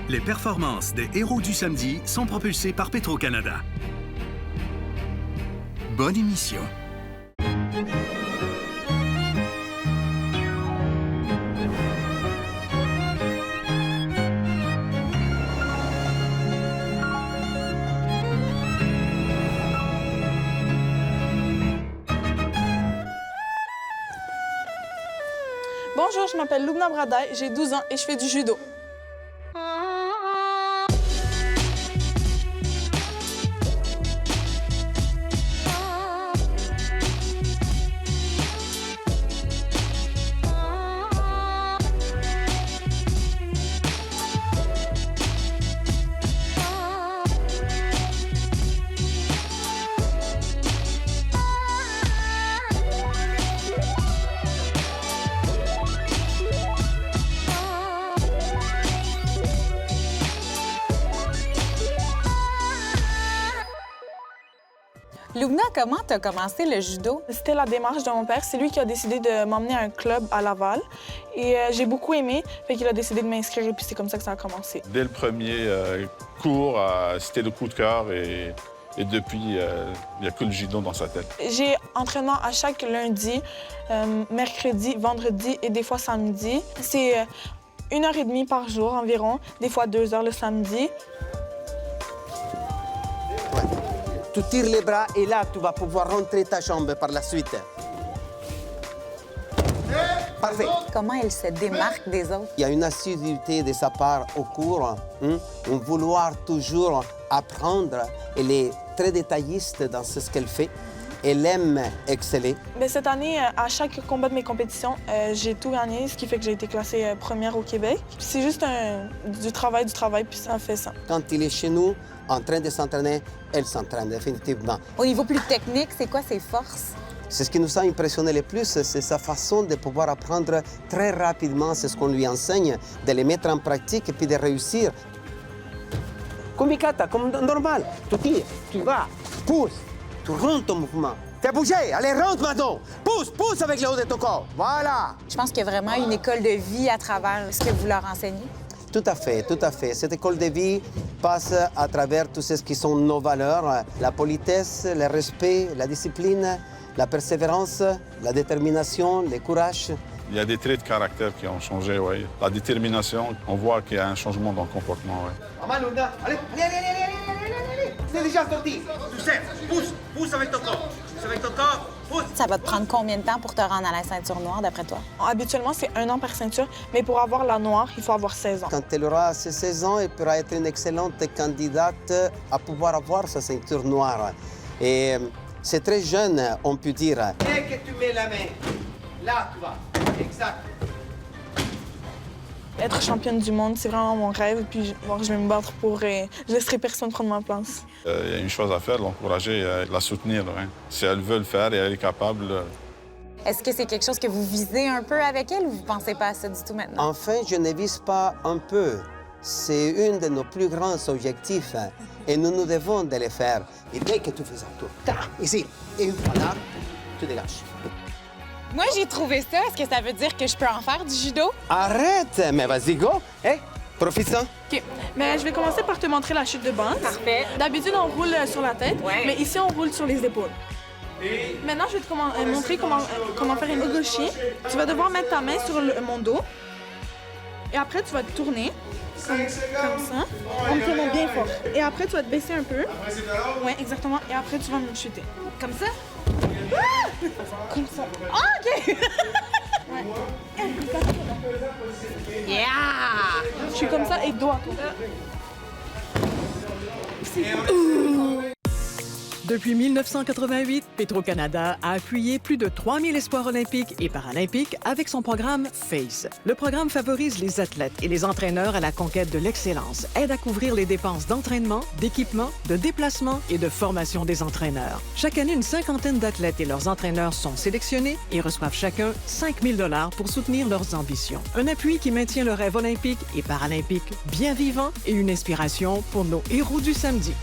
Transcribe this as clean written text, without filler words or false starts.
Les performances des héros du samedi sont propulsées par Petro-Canada. Bonne émission. Bonjour, je m'appelle Lubna Bradaï, j'ai 12 ans et je fais du judo. Lubna, comment tu as commencé le judo? C'était la démarche de mon père. C'est lui qui a décidé de m'emmener à un club à Laval. Et j'ai beaucoup aimé, fait qu'il a décidé de m'inscrire et puis c'est comme ça que ça a commencé. Dès le premier cours, c'était le coup de cœur et depuis, il n'y a que le judo dans sa tête. J'ai entraînement à chaque lundi, mercredi, vendredi et des fois samedi. C'est 1h30 par jour environ, des fois 2 heures le samedi. Tu tires les bras et là, tu vas pouvoir rentrer ta jambe par la suite. Parfait. Comment elle se démarque des autres? Il y a une assiduité de sa part au cours, un vouloir toujours apprendre. Elle est très détailliste dans ce qu'elle fait. Elle aime exceller. Bien, cette année, à chaque combat de mes compétitions, j'ai tout gagné, ce qui fait que j'ai été classée première au Québec. C'est juste du travail, puis ça fait ça. Quand il est chez nous, en train de s'entraîner, elle s'entraîne définitivement. Au niveau plus technique, c'est quoi ses forces? C'est ce qui nous a impressionné le plus, c'est sa façon de pouvoir apprendre très rapidement ce qu'on lui enseigne, de les mettre en pratique et puis de réussir. Comme Mikata, comme normal. Tu tires, tu vas, pousse, tu rentres ton mouvement. Fais bouger, allez, rentre maintenant. Pousse avec le haut de ton corps. Voilà. Je pense qu'il y a vraiment une école de vie à travers ce que vous leur enseignez. Tout à fait, tout à fait. Cette école de vie passe à travers tout ce qui sont nos valeurs, la politesse, le respect, la discipline, la persévérance, la détermination, le courage. Il y a des traits de caractère qui ont changé, oui. La détermination, on voit qu'il y a un changement dans le comportement, oui. Allez, allez. C'est déjà sorti. Tu sais, pousse avec ton corps. Pousse avec ton corps. Ça va te prendre combien de temps pour te rendre à la ceinture noire, d'après toi? Habituellement, c'est 1 an par ceinture, mais pour avoir la noire, il faut avoir 16 ans. Quand elle aura ses 16 ans, elle pourra être une excellente candidate à pouvoir avoir sa ceinture noire. Et c'est très jeune, on peut dire. Dès que tu mets la main, là, tu vas. Exact. Être championne du monde, c'est vraiment mon rêve, puis je vais me battre pour... je laisserai personne prendre ma place. Il y a une chose à faire, l'encourager, la soutenir. Hein. Si elle veut le faire et elle est capable... Est-ce que c'est quelque chose que vous visez un peu avec elle ou vous ne pensez pas à ça du tout maintenant? Enfin, je ne vise pas un peu. C'est un de nos plus grands objectifs et nous devons de le faire. Et dès que tu fais ça, ici, et une fois là, tu dégages. Moi, j'ai trouvé ça. Est-ce que ça veut dire que je peux en faire du judo? Arrête, mais vas-y, go. Hey, profite-en. OK. Mais je vais commencer par te montrer la chute de base. Parfait. D'habitude, on roule sur la tête, Ouais. mais ici, on roule sur les épaules. Maintenant, je vais te montrer comment faire une gauchie. Tu vas devoir mettre ta main sur mon dos. Et après, tu vas te tourner, comme ça, en me tenant bien fort. Et après, tu vas te baisser un peu. Oui, exactement. Et après, tu vas me chuter. Comme ça. Ah! Comme ça. Ah, OK! Ouais. Yeah! Je suis comme ça et dos à toi. Depuis 1988, Petro-Canada a appuyé plus de 3000 espoirs olympiques et paralympiques avec son programme FACE. Le programme favorise les athlètes et les entraîneurs à la conquête de l'excellence, aide à couvrir les dépenses d'entraînement, d'équipement, de déplacement et de formation des entraîneurs. Chaque année, une cinquantaine d'athlètes et leurs entraîneurs sont sélectionnés et reçoivent chacun 5 000 $ pour soutenir leurs ambitions. Un appui qui maintient le rêve olympique et paralympique bien vivant et une inspiration pour nos héros du samedi.